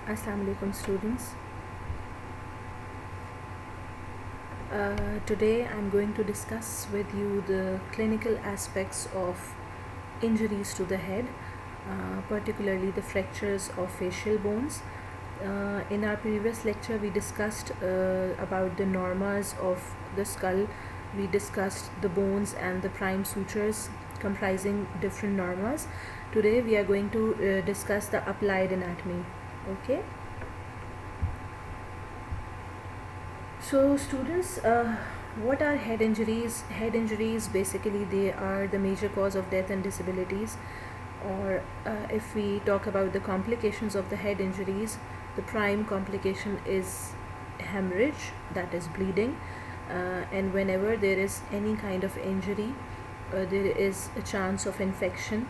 Assalamu alaikum students. Today I'm going to discuss with you the clinical aspects of injuries to the head, particularly the fractures of facial bones. In our previous lecture we discussed about the normas of the skull. We discussed the bones and the prime sutures comprising different normas. Today we are going to discuss the applied anatomy. Okay. So students, what are head injuries? Head injuries basically they are the major cause of death and disabilities. Or if we talk about the complications of the head injuries, the prime complication is hemorrhage, that is bleeding. And whenever there is any kind of injury, there is a chance of infection.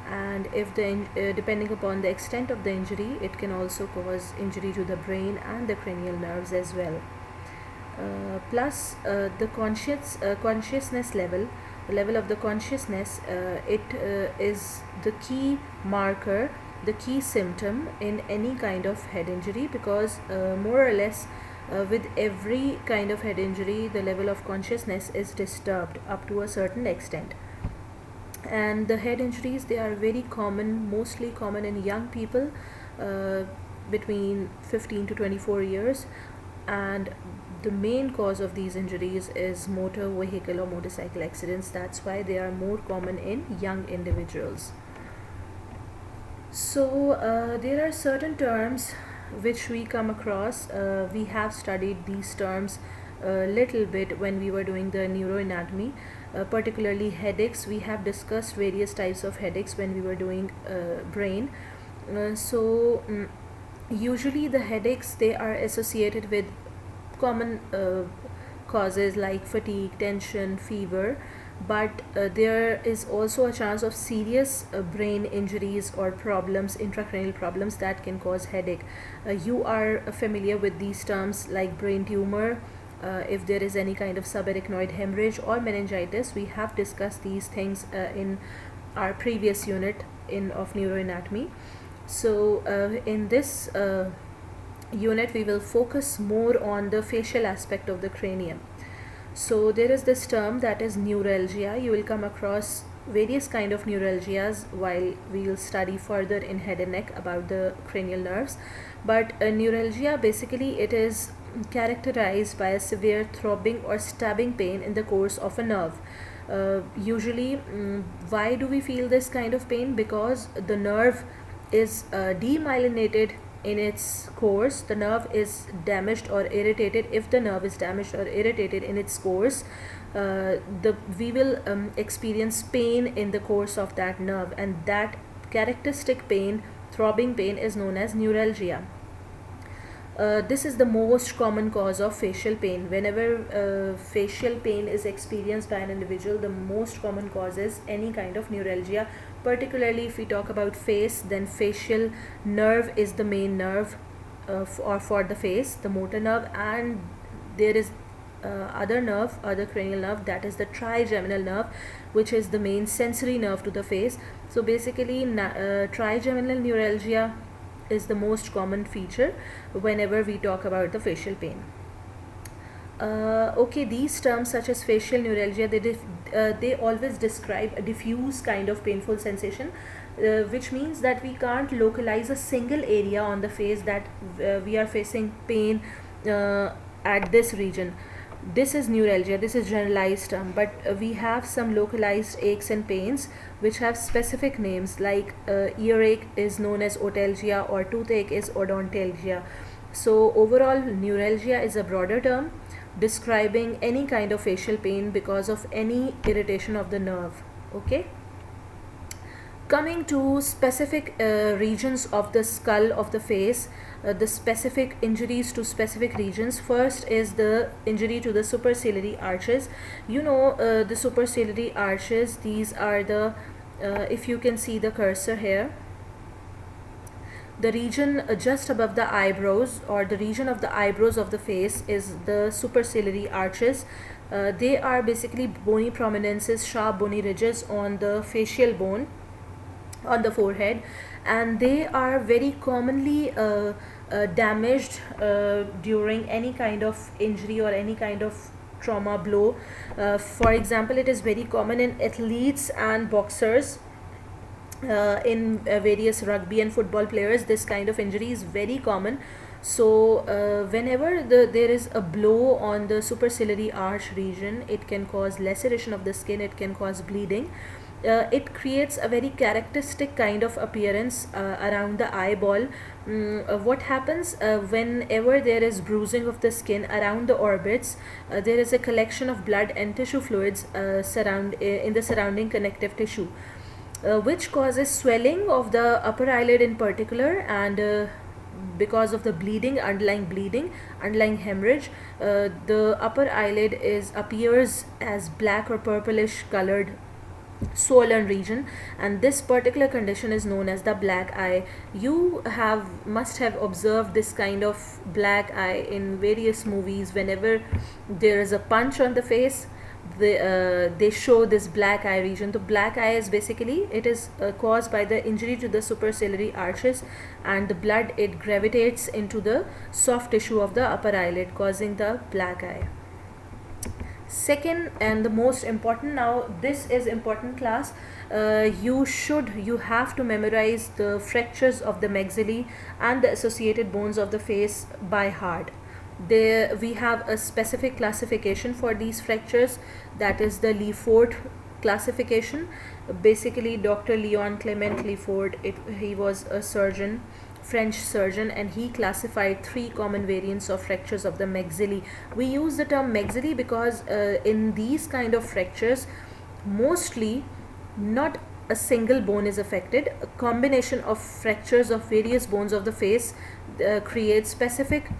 And if depending upon the extent of the injury, it can also cause injury to the brain and the cranial nerves as well. Plus the consciousness level, the level of the consciousness, it is the key marker, the key symptom in any kind of head injury, because more or less with every kind of head injury the level of consciousness is disturbed up to a certain extent. And the head injuries, they are very common, mostly common in young people uh, between 15 to 24 years. And the main cause of these injuries is motor vehicle or motorcycle accidents. That's why they are more common in young individuals. So there are certain terms which we come across. We have studied these terms a little bit when we were doing the neuroanatomy, particularly headaches. We have discussed various types of headaches when we were doing brain. Usually the headaches, they are associated with common causes like fatigue, tension, fever, but there is also a chance of serious brain injuries or problems, intracranial problems, that can cause headache. You are familiar with these terms like brain tumor. If there is any kind of subarachnoid hemorrhage or meningitis, we have discussed these things in our previous unit of neuroanatomy. So in this unit we will focus more on the facial aspect of the cranium. So there is this term, that is neuralgia. You will come across various kind of neuralgias while we will study further in head and neck about the cranial nerves. But neuralgia, basically it is characterized by a severe throbbing or stabbing pain in the course of a nerve. Usually, why do we feel this kind of pain? Because the nerve is demyelinated in its course. The nerve is damaged or irritated. If the nerve is damaged or irritated in its course, we will experience pain in the course of that nerve, and that characteristic pain, throbbing pain, is known as neuralgia. This is the most common cause of facial pain. Whenever facial pain is experienced by an individual, the most common cause is any kind of neuralgia. Particularly if we talk about face, then facial nerve is the main nerve for the face, the motor nerve, and there is other cranial nerve, that is the trigeminal nerve, which is the main sensory nerve to the face. So basically trigeminal neuralgia is the most common feature whenever we talk about the facial pain. Okay, these terms such as facial neuralgia, they always describe a diffuse kind of painful sensation, which means that we can't localize a single area on the face that we are facing pain at this region. This is neuralgia, this is generalized term, but we have some localized aches and pains which have specific names, like earache is known as otalgia, or toothache is odontalgia. So overall, neuralgia is a broader term describing any kind of facial pain because of any irritation of the nerve. Okay. Coming to specific regions of the skull of the face, the specific injuries to specific regions. First is the injury to the superciliary arches. The superciliary arches, these are the, if you can see the cursor here, the region just above the eyebrows, or the region of the eyebrows of the face, is the superciliary arches. They are basically bony prominences, sharp bony ridges on the facial bone. on the forehead, and they are very commonly damaged during any kind of injury or any kind of trauma blow. For example, it is very common in athletes and boxers, in various rugby and football players. This kind of injury is very common. So whenever there is a blow on the superciliary arch region, it can cause laceration of the skin, it can cause bleeding. It creates a very characteristic kind of appearance around the eyeball. What happens whenever there is bruising of the skin around the orbits, there is a collection of blood and tissue fluids in the surrounding connective tissue, which causes swelling of the upper eyelid in particular, and because of the underlying hemorrhage, the upper eyelid appears as black or purplish colored swollen region, and this particular condition is known as the black eye. You must have observed this kind of black eye in various movies. Whenever there is a punch on the face, they show this black eye region. The black eye is basically, it is caused by the injury to the superciliary arches, and the blood, it gravitates into the soft tissue of the upper eyelid, causing the black eye. Second, and the most important, now this is important class, you have to memorize the fractures of the maxillae and the associated bones of the face by heart. We have a specific classification for these fractures, that is the Lefort classification. Basically, Dr. Leon Clement Lefort, he was a surgeon, French surgeon, and he classified 3 common variants of fractures of the maxillae. We use the term maxillae because in these kind of fractures, mostly not a single bone is affected. A combination of fractures of various bones of the face creates specific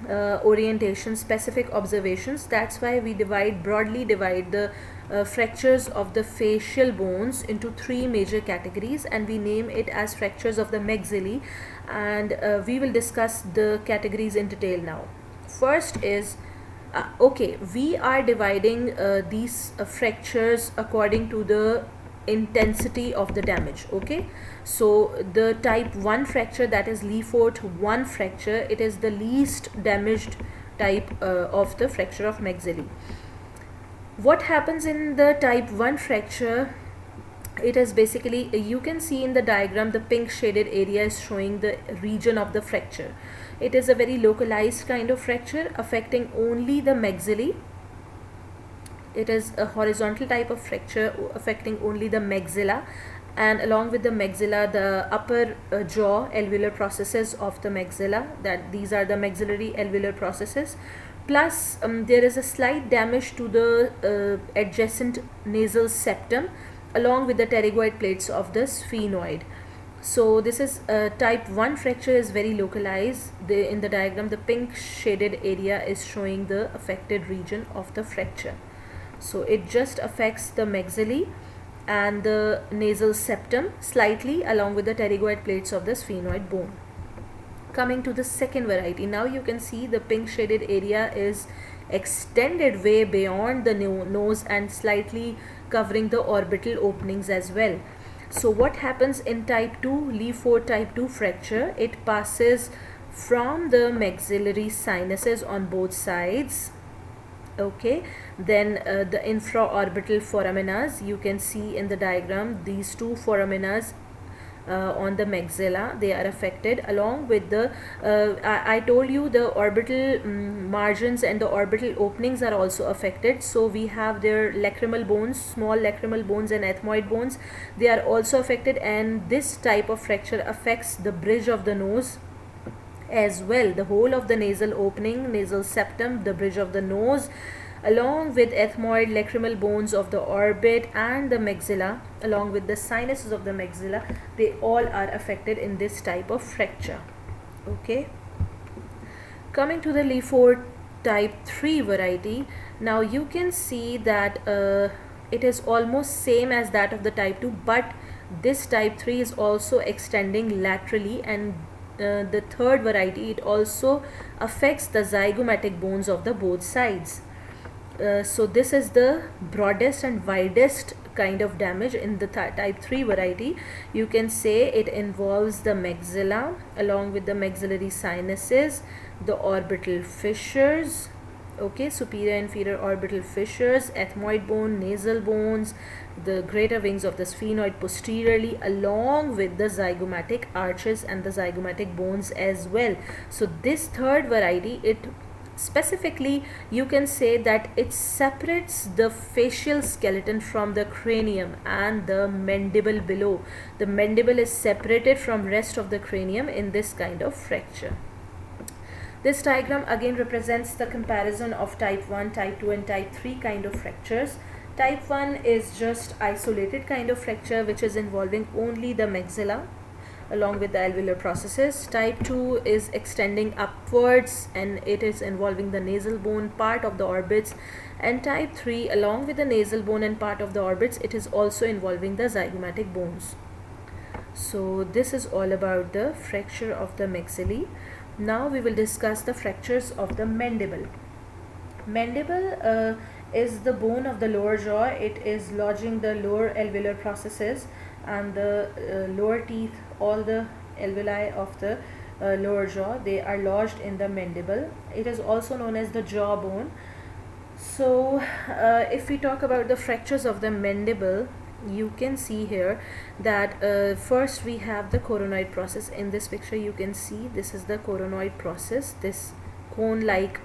orientation, specific observations. That's why we broadly divide the fractures of the facial bones into 3 major categories, and we name it as fractures of the maxillae, and we will discuss the categories in detail now. First is we are dividing these fractures according to the intensity of the damage. Okay, so the type 1 fracture, that is Lefort 1 fracture, it is the least damaged type of the fracture of maxillae. What happens in the type 1 fracture? It is basically, you can see in the diagram, the pink shaded area is showing the region of the fracture. It is a very localized kind of fracture affecting only the maxillae. It is a horizontal type of fracture affecting only the maxilla, and along with the maxilla, the upper jaw alveolar processes of the maxilla, that these are the maxillary alveolar processes. Plus there is a slight damage to the adjacent nasal septum along with the pterygoid plates of the sphenoid. So this is type 1 fracture is very localized. In the diagram, the pink shaded area is showing the affected region of the fracture. So it just affects the maxillae and the nasal septum slightly along with the pterygoid plates of the sphenoid bone. Coming to the second variety, now you can see the pink shaded area is extended way beyond the nose and slightly covering the orbital openings as well. So what happens in type 2, Lefort type 2 fracture? It passes from the maxillary sinuses on both sides. Okay, then the infraorbital foraminas, you can see in the diagram, these 2 foraminas on the maxilla, they are affected, along with the I told you the orbital margins and the orbital openings are also affected. So we have their lacrimal bones, small lacrimal bones and ethmoid bones, they are also affected, and this type of fracture affects the bridge of the nose as well, the whole of the nasal opening, nasal septum, the bridge of the nose, along with ethmoid, lacrimal bones of the orbit and the maxilla, along with the sinuses of the maxilla, they all are affected in this type of fracture. Okay, coming to the Lefort type 3 variety, now you can see that it is almost same as that of the type 2, but this type 3 is also extending laterally, and the third variety, it also affects the zygomatic bones of the both sides. So this is the broadest and widest kind of damage in the type 3 variety, you can say it involves the maxilla along with the maxillary sinuses, the orbital fissures, okay, superior inferior orbital fissures, ethmoid bone, nasal bones, the greater wings of the sphenoid posteriorly, along with the zygomatic arches and the zygomatic bones as well. So this third variety, it specifically, you can say that it separates the facial skeleton from the cranium and the mandible below. The mandible is separated from rest of the cranium in this kind of fracture. This diagram again represents the comparison of type 1, type 2 and type 3 kind of fractures. Type 1 is just isolated kind of fracture which is involving only the maxilla along with the alveolar processes. Type 2 is extending upwards and it is involving the nasal bone, part of the orbits, and type 3 along with the nasal bone and part of the orbits, it is also involving the zygomatic bones. So this is all about the fracture of the maxillae. Now we will discuss the fractures of the mandible. Mandible is the bone of the lower jaw. It is lodging the lower alveolar processes and the lower teeth, all the alveoli of the lower jaw, they are lodged in the mandible. It is also known as the jawbone. So if we talk about the fractures of the mandible, you can see here that first we have the coronoid process. In this picture you can see this is the coronoid process, this cone-like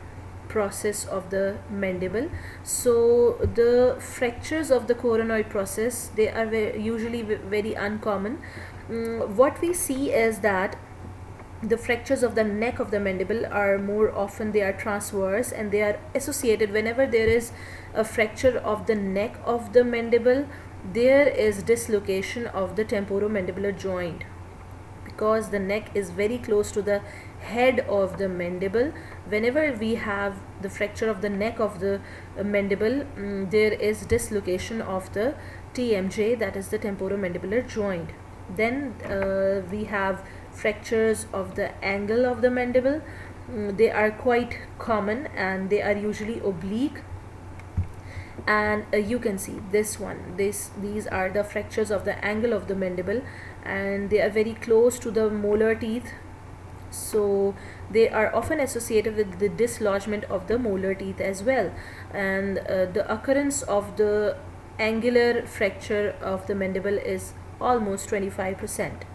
process of the mandible. So the fractures of the coronoid process, they are usually very uncommon. What we see is that the fractures of the neck of the mandible are more often, they are transverse and they are associated. Whenever there is a fracture of the neck of the mandible, there is dislocation of the temporomandibular joint, because the neck is very close to the head of the mandible. Whenever we have the fracture of the neck of the mandible, there is dislocation of the TMJ, that is the temporomandibular joint. Then we have fractures of the angle of the mandible. They are quite common and they are usually oblique. And you can see this one, these are the fractures of the angle of the mandible, and they are very close to the molar teeth. So they are often associated with the dislodgement of the molar teeth as well. And the occurrence of the angular fracture of the mandible is almost 25%.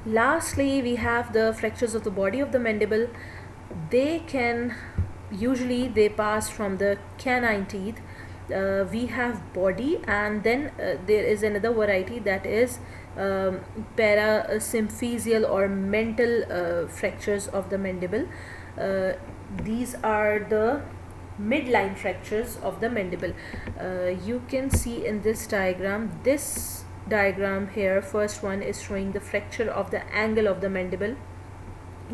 Lastly, we have the fractures of the body of the mandible. They can usually they pass from the canine teeth. We have body, and then there is another variety, that is parasymphysial or mental fractures of the mandible. These are the midline fractures of the mandible. You can see in this diagram, here, first one is showing the fracture of the angle of the mandible.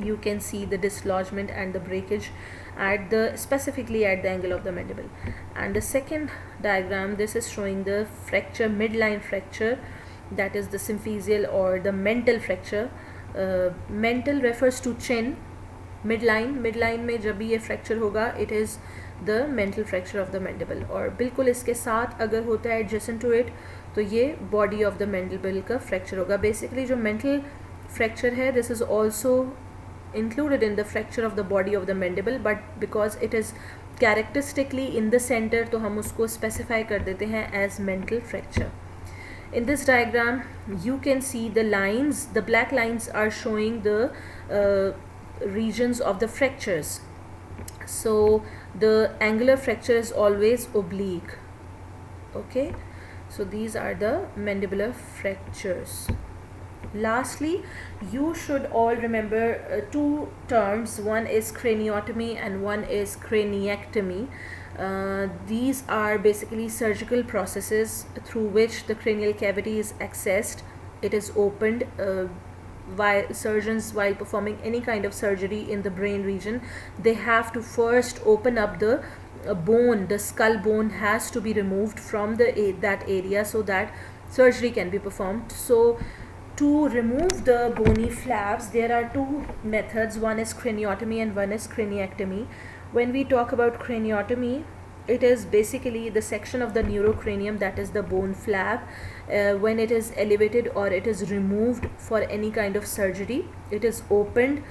You can see the dislodgement and the breakage at the specifically at the angle of the mandible. And the second diagram, this is showing the fracture, midline fracture, that is the symphysial or the mental fracture. Mental refers to chin. midline में जब भी ये fracture होगा, it is the mental fracture of the mandible. और बिल्कुल इसके साथ अगर होता है adjacent to it, तो ये body of the mandible का fracture होगा. Basically जो mental fracture है, this is also included in the fracture of the body of the mandible, but because it is characteristically in the center, तो हम उसको specify कर देते हैं as mental fracture. In this diagram, you can see the lines, the black lines are showing the regions of the fractures. So the angular fracture is always oblique. Okay, so these are the mandibular fractures. Lastly, you should all remember two terms. One is craniotomy and one is craniectomy. These are basically surgical processes through which the cranial cavity is accessed. It is opened while surgeons, while performing any kind of surgery in the brain region, they have to first open up the bone. The skull bone has to be removed from that area so that surgery can be performed. So to remove the bony flaps, there are two methods. One is craniotomy and one is craniectomy. When we talk about craniotomy, it is basically the section of the neurocranium, that is the bone flap. When it is elevated or it is removed for any kind of surgery, it is opened.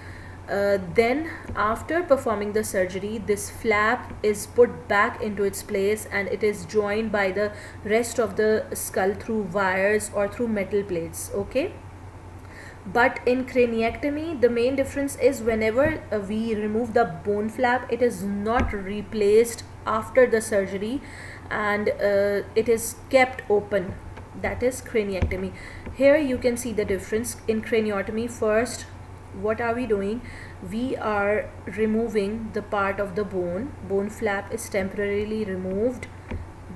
Then after performing the surgery, this flap is put back into its place and it is joined by the rest of the skull through wires or through metal plates. Okay, but in craniectomy, the main difference is whenever we remove the bone flap, it is not replaced after the surgery, and it is kept open. That is craniectomy. Here you can see the difference. In craniotomy, first what are we doing? We are removing the part of the bone flap is temporarily removed.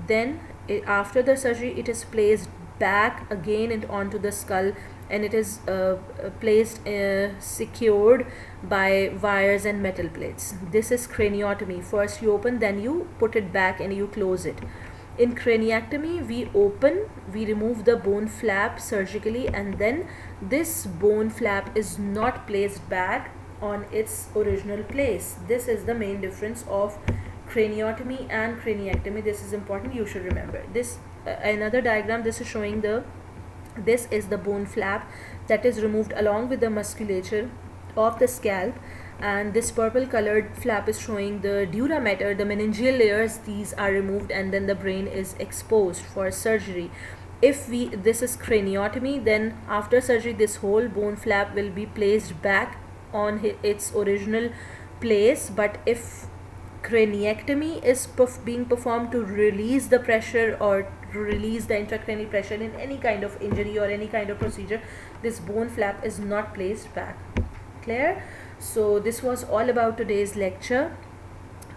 Then after the surgery, it is placed back again and onto the skull, and it is placed secured by wires and metal plates. This is craniotomy. First you open, then you put it back and you close it. In craniectomy, we open, we remove the bone flap surgically, and then this bone flap is not placed back on its original place. This is the main difference of craniotomy and craniectomy. This is important, you should remember this. Another diagram, this is showing this is the bone flap that is removed along with the musculature of the scalp, and this purple colored flap is showing the dura mater, the meningeal layers. These are removed and then the brain is exposed for surgery. If this is craniotomy, then after surgery this whole bone flap will be placed back on its original place. But if craniectomy is being performed to release the pressure or to release the intracranial pressure in any kind of injury or any kind of procedure, this bone flap is not placed back. Clear? So this was all about today's lecture.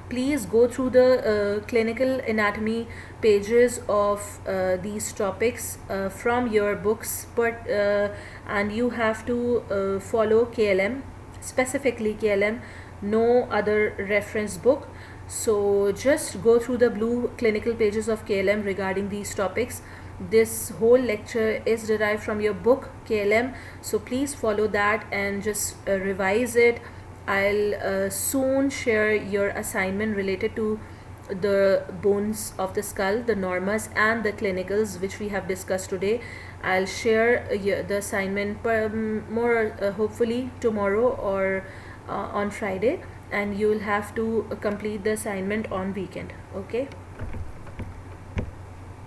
Please go through the clinical anatomy pages of these topics from your books, but and you have to follow KLM, specifically KLM, no other reference book. So just go through the blue clinical pages of KLM regarding these topics. This whole lecture is derived from your book KLM, so please follow that and just revise it. I'll soon share your assignment related to the bones of the skull, the normas and the clinicals, which we have discussed today. I'll share the assignment more hopefully tomorrow or on Friday, and you will have to complete the assignment on weekend. Okay,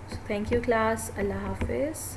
so thank you class. Allah Hafiz.